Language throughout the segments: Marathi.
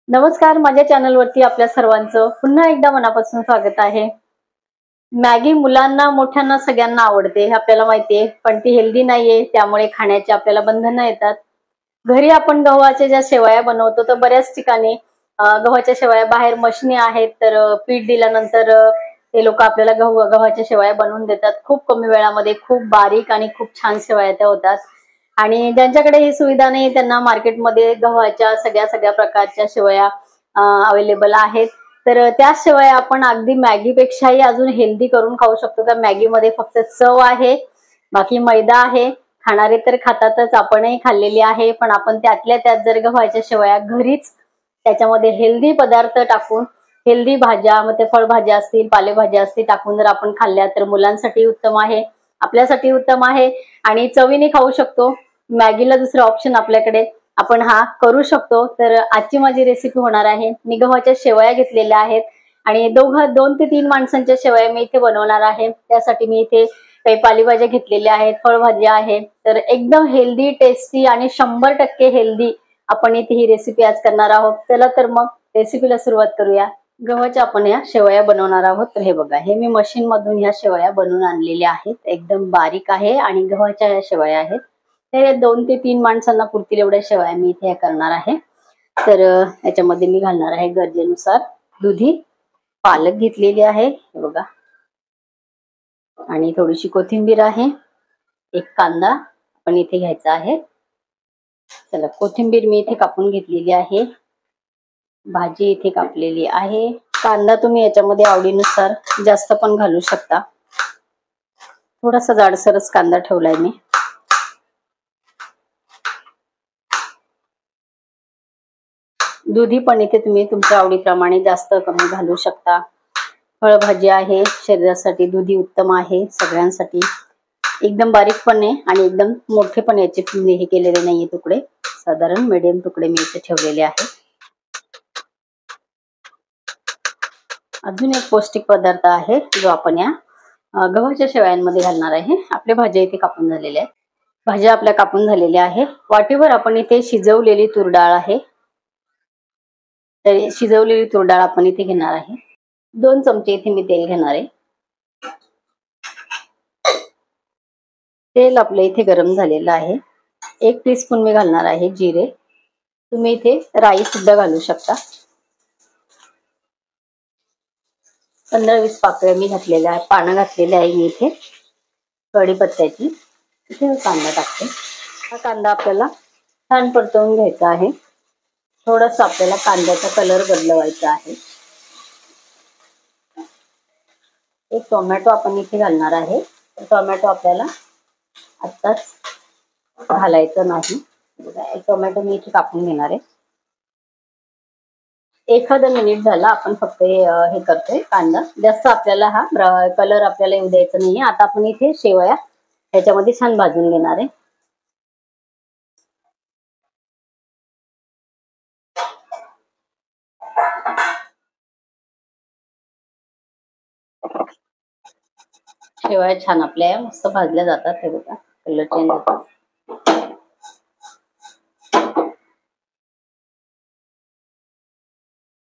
नमस्कार, माझ्या चॅनलवरती आपल्या सर्वांचं पुन्हा एकदा मनापासून स्वागत आहे। मॅगी मुलांना मोठ्यांना सगळ्यांना आवडते हे आपल्याला माहितीये, पण ती हेल्दी नाहीये, त्यामुळे खाण्याची आपल्याला बंधनं येतात। घरी आपण गव्हाच्या ज्या शेवया बनवतो तर बऱ्याच ठिकाणी गव्हाच्या शेवया बाहेर मशीनी आहेत, तर पीठ दिल्यानंतर ते लोक आपल्याला गव्हाच्या शेवया बनवून देतात। खूप कमी वेळामध्ये खूप बारीक आणि खूप छान शेवया त्या होतात। आणि ज्यांच्याकडे ही सुविधा नाही त्यांना मार्केटमध्ये गव्हाच्या सगळ्या प्रकारच्या शेवया अवेलेबल आहेत। तर त्या शेवया आपण अगदी मॅगी पेक्षाही अजून हेल्दी करून खाऊ शकतो। का मॅगी मध्ये फक्त चव आहे, बाकी मैदा आहे। खाणारे तर खातातच, आपणही खाल्लेली आहे, पण आपण त्यातल्या त्यात जर गव्हाच्या शेवया घरीच त्याच्यामध्ये हेल्दी पदार्थ टाकून हेल्दी भाज्या, मग ते फळभाज्या असतील पालेभाज्या असतील टाकून जर आपण खाल्ल्या तर मुलांसाठी उत्तम आहे, आपल्यासाठी उत्तम आहे आणि चवीने खाऊ शकतो। मॅगीला दुसरा ऑप्शन आपल्याकडे आपण हा करू शकतो। तर आजची माझी रेसिपी होणार आहे, मी गव्हाच्या शेवया घेतलेल्या आहेत आणि 2 ते 3 माणसांच्या शेवया मी इथे बनवणार आहे। त्यासाठी मी इथे काही पालेभाज्या घेतलेल्या आहेत, फळभाज्या आहेत। तर एकदम हेल्दी, टेस्टी आणि 100% हेल्दी आपण इथे ही रेसिपी आज करणार आहोत। चला तर मग रेसिपीला सुरुवात करूया। गव्हाच्या आपण या शेवया बनवणार आहोत। तर हे बघा, हे मी मशीन मधून ह्या शेवया बनवून आणलेल्या आहेत, एकदम बारीक आहे आणि गव्हाच्या ह्या शेवया आहेत। तर 2 ते 3 माणसांना पुरतील एवढ्या शेवया मी इथे करणार आहे। तर याच्यामध्ये मी घालणार आहे गरजेनुसार दुधी, पालक घेतलेली आहे हे बघा, आणि थोडीशी कोथिंबीर आहे, एक कांदा आपण इथे घ्यायचा आहे। चला, कोथिंबीर मी इथे कापून घेतलेली आहे, भाजी इथे कापलेली आहे। कांदा तुम्ही याच्यामध्ये आवडीनुसार जास्त पण घालू शकता, थोडासा जाडसरच कांदा ठेवलाय मी। दुधी पण इथे तुम्ही तुमच्या आवडीप्रमाणे जास्त कमी घालू शकता। फळभाजी आहे, शरीरासाठी दुधी उत्तम आहे सगळ्यांसाठी। एकदम बारीक पण आहे आणि एकदम मोठे पण याचे हे केलेले नाहीये तुकडे, साधारण मीडियम तुकडे मी इथे ठेवलेले आहेत। अजून एक पौष्टिक पदार्थ आहे जो आपण या गव्हाच्या शेवयांमध्ये घालणार आहे। आपल्या भाज्या इथे कापून झालेल्या आहेत, भाज्या आपल्या कापून झालेल्या आहे। वाटीवर आपण इथे शिजवलेली तूर डाळ आहे, तर शिजवलेली तूर डाळ आपण इथे घेणार आहे। 2 चमचे इथे मी तेल घेणार आहे। तेल आपलं इथे गरम झालेलं आहे। 1 टीस्पून मी घालणार आहे जिरे, तुम्ही इथे राई सुद्धा घालू शकता। 15-20 पाकळ्या मी घातलेल्या आहे, पानं घातलेल्या आहे मी इथे कढीपत्त्याची। इथे कांदा टाकते, हा कांदा आपल्याला छान परतवून घ्यायचा आहे। थोडासा आपल्याला कांद्याचा कलर बदलवायचा आहे। एक टोमॅटो आपण इथे घालणार आहे, टोमॅटो आपल्याला आत्ताच घालायचं नाही। एक टोमॅटो मी इथे कापून घेणार आहे। 1 मिनिट झाला, आपण फक्त हे करतोय, कांदा जास्त आपल्याला हा कलर आपल्याला येऊ द्यायचा नाहीये। आता आपण इथे शेवया ह्याच्यामध्ये छान भाजून घेणार आहे। शेवया छान आपल्या मस्त भाजल्या जातात, हे बघा कलर चेंज होतो।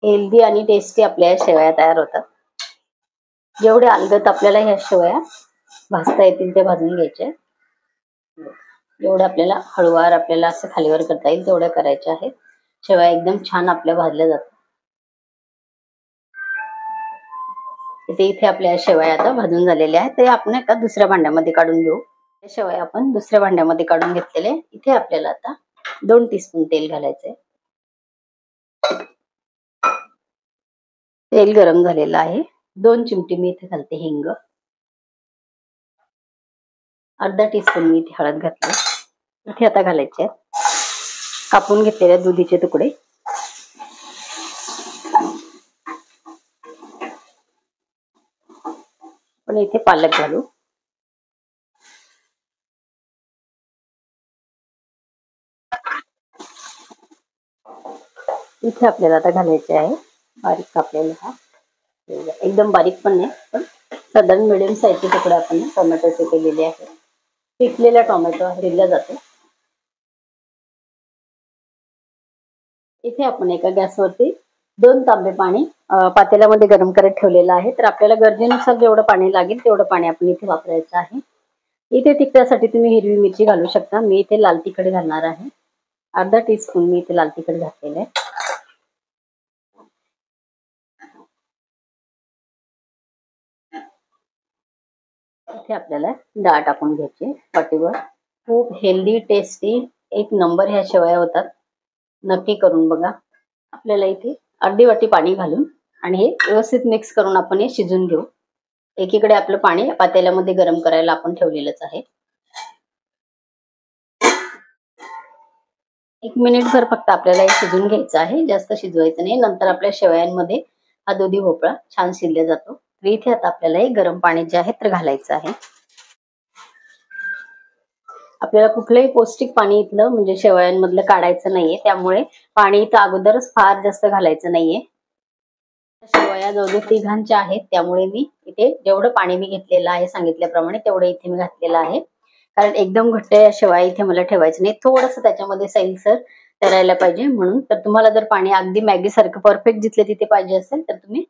हेल्दी आणि टेस्टी आपल्या शेवया तयार होतात। जेवढे अलगद आपल्याला ह्या शेवया भाजता येतील ते भाजून घ्यायचे। जेवढे आपल्याला हळूवार आपल्याला असं खालीवर करता येईल तेवढ्या करायच्या आहेत। शेवया एकदम छान आपल्या भाजल्या जातात। इथे आपल्या शेवया आता भाजून झालेल्या आहेत, ते आपण एका दुसऱ्या भांड्यामध्ये काढून घेऊ। शेवया आपण दुसऱ्या भांड्यामध्ये काढून घेतलेले। इथे आपल्याला आता 2 टीस्पून तेल घालायचंय। तेल गरम झालेलं आहे, 2 चिमटे मी इथे घालते हिंग, अर्धा टीस्पून मी इथे हळद घातली। इथे आता घालायचे कापून घेतलेले दुधीचे तुकडे, पण इथे पालक घालू। इथे आपल्याला आता घालायचे आहे बारीक कापलेला हा, एकदम बारीक पण नाही, पण साधारण मिडियम साईजचे तुकडे आपण टोमॅटोचे केलेले आहे। पिकलेला टोमॅटो दिला जातो। 1 इथे आपण एका गॅसवरती 2 तांबे पाणी पातेल्यामध्ये गरम करत ठेवलेलं आहे. तर आपल्याला गरजेनुसार जेवढं पाणी लागेल तेवढं पाणी आपण इथे वापरायचं आहे. इथे तिखटासाठी तुम्ही हिरवी मिरची घालू शकता. मी इथे लाल तिखट घालणार आहे. अर्धा टीस्पून मी इथे लाल तिखट घातलेलं आहे. इथे आपल्याला डाळ टाकून घ्यायची वाटीवर. खूप हेल्दी टेस्टी एक नंबर ह्या शेवया होतात. नक्की करून बघा. आपल्याला इथे अर्धी वाटी पाणी घालून आणि हे व्यवस्थित मिक्स करून आपण हे शिजून घेऊ. एकीकडे आपलं पाणी पातेल्यामध्ये गरम करायला आपण ठेवलेलंच आहे. 1 मिनिटभर फक्त आपल्याला हे शिजून घ्यायचं आहे. जास्त शिजवायचं नाही. नंतर आपल्या शेवयांमध्ये हा दुधी भोपळा छान शिजला जातो. तर इथे आता आपल्याला हे गरम पाणी जे आहे तर घालायचं आहे. आपल्याला कुठलंही पौष्टिक पाणी इथलं म्हणजे शेवयांमधलं काढायचं नाहीये. त्यामुळे पाणी इथं अगोदरच फार जास्त घालायचं नाहीये. शेवया जवळजवळ 3 आहेत. त्यामुळे मी इथे जेवढं पाणी मी घेतलेलं आहे सांगितल्याप्रमाणे तेवढं इथे मी घातलेलं आहे. कारण एकदम घट्ट या शेवया इथे मला ठेवायचं नाही. थोडंसं त्याच्यामध्ये सैलसर करायला पाहिजे म्हणून. तर तुम्हाला जर पाणी अगदी मॅगी सारखं परफेक्ट जिथले तिथे पाहिजे असेल तर तुम्ही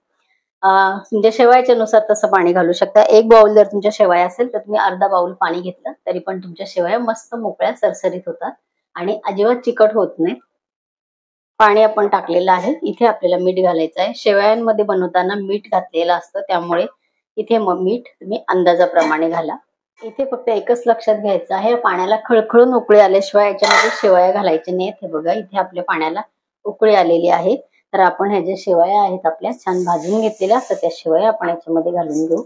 तुमच्या शेवयाच्या नुसार तसं पाणी घालू शकता. 1 बाउल जर तुमच्या शेवया असेल तर तुम्ही अर्धा बाउल पाणी घेतलं तरी पण तुमच्या शेवया मस्त मोकळ्या सरसरीत होतात आणि अजिबात चिकट होत नाही. पाणी आपण टाकलेलं आहे. इथे आपल्याला मीठ घालायचं आहे. शेवयांमध्ये बनवताना मीठ घातलेलं असतं त्यामुळे इथे मग मीठ तुम्ही अंदाजाप्रमाणे घाला. इथे फक्त एकच लक्षात घ्यायचं आहे, पाण्याला खळखळून उकळी आल्याशिवाय याच्यामध्ये शेवया घालायच्या नाहीत. हे बघा इथे आपल्या पाण्याला उकळी आलेली आहे. तर आपण ह्या ज्या शेवया आहेत आपल्या छान भाजून घेतलेल्या तर त्या शेवया आपण याच्यामध्ये घालून घेऊ.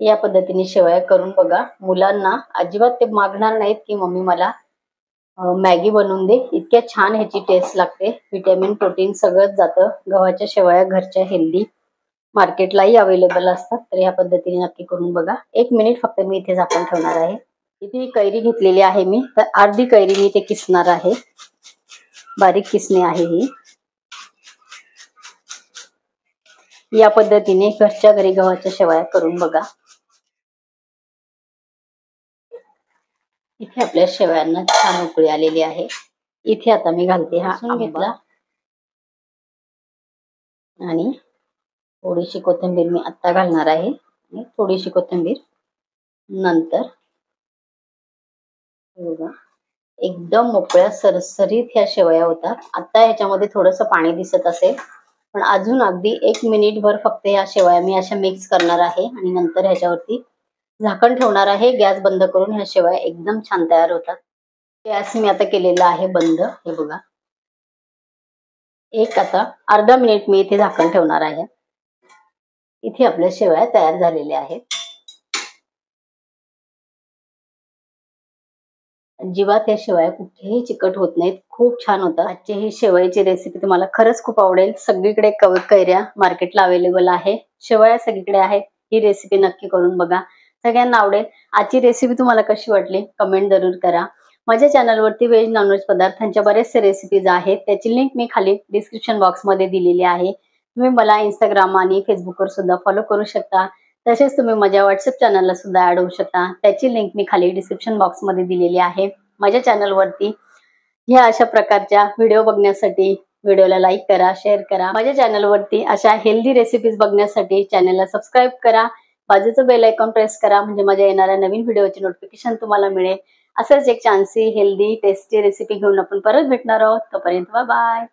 या पद्धतीने शेवया करून बघा. मुलांना अजिबात ते मागणार नाहीत की मम्मी मला मॅगी बनवून दे. इतक्या छान ह्याची टेस्ट लागते. व्हिटॅमिन प्रोटीन सगळंच जातं. गव्हाच्या शेवया घरच्या हेल्दी मार्केटलाही अवेलेबल असतात. तर या पद्धतीने नक्की करून बघा. 1 मिनिट फक्त मी इथे झाकण ठेवणार आहे. इथे कैरी घेतलेली आहे मी. तर अर्धी कैरी मी इथे किसणार आहे. बारीक किसणी आहे ही. या पद्धतीने घरच्या घरी गव्हाच्या शेवया करून बघा. इथे आपल्या शेवयांना छान उकळी आलेली आहे. इथे आता मी घालते हा आंबा आणि थोडीशी कोथिंबीर मी आता घालणार आहे आणि थोडीशी कोथिंबीर नंतर. बघा एकदम मोकळ्या सरसरीत ह्या शेवया होतात. आता ह्याच्यामध्ये थोडंसं पाणी दिसत असेल पण अजून अगदी 1 मिनिटभर फक्त ह्या शेवया मी अशा मिक्स करणार आहे आणि नंतर ह्याच्यावरती झाकण ठेवणार आहे. गॅस बंद करून ह्या शेवया एकदम छान तयार होतात. गॅस मी आता केलेला आहे बंद. हे बघा आता अर्धा मिनिट मी इथे झाकण ठेवणार आहे. इथे आपल्या शेवया तयार झालेल्या आहेत. अजिबात या शेवया कुठेही चिकट होत नाहीत. खूप छान होतात. आजची ही शेवयाची रेसिपी तुम्हाला खरंच खूप आवडेल. सगळीकडे कैऱ्या मार्केटला अवेलेबल आहे. शेवया सगळीकडे आहेत. ही रेसिपी नक्की करून बघा. सगळ्यांना आवडेल. आजची रेसिपी तुम्हाला कशी वाटली कमेंट जरूर करा. माझ्या चॅनलवरती व्हेज नॉनव्हेज पदार्थांच्या बरेचसे रेसिपीज आहेत. त्याची लिंक मी खाली डिस्क्रिप्शन बॉक्समध्ये दिलेली आहे. तुम्ही मला इंस्टाग्राम आणि फेसबुकवर सुद्धा फॉलो करू शकता. तसेच तुम्ही माझ्या व्हॉट्सअप चॅनलला सुद्धा ऍड होऊ शकता. त्याची लिंक मी खाली डिस्क्रिप्शन बॉक्समध्ये दिलेली आहे. माझ्या चॅनलवरती ह्या अशा प्रकारच्या व्हिडिओ बघण्यासाठी व्हिडिओला लाईक करा, शेअर करा. माझ्या चॅनलवरती अशा हेल्दी रेसिपीज बघण्यासाठी चॅनलला सबस्क्राईब करा. बाजूचं बेल आयकॉन प्रेस करा म्हणजे माझ्या येणाऱ्या नवीन व्हिडिओची नोटिफिकेशन तुम्हाला मिळेल. असंच एक छानसी हेल्दी टेस्टी रेसिपी घेऊन आपण परत भेटणार आहोत. तोपर्यंत बाय बाय.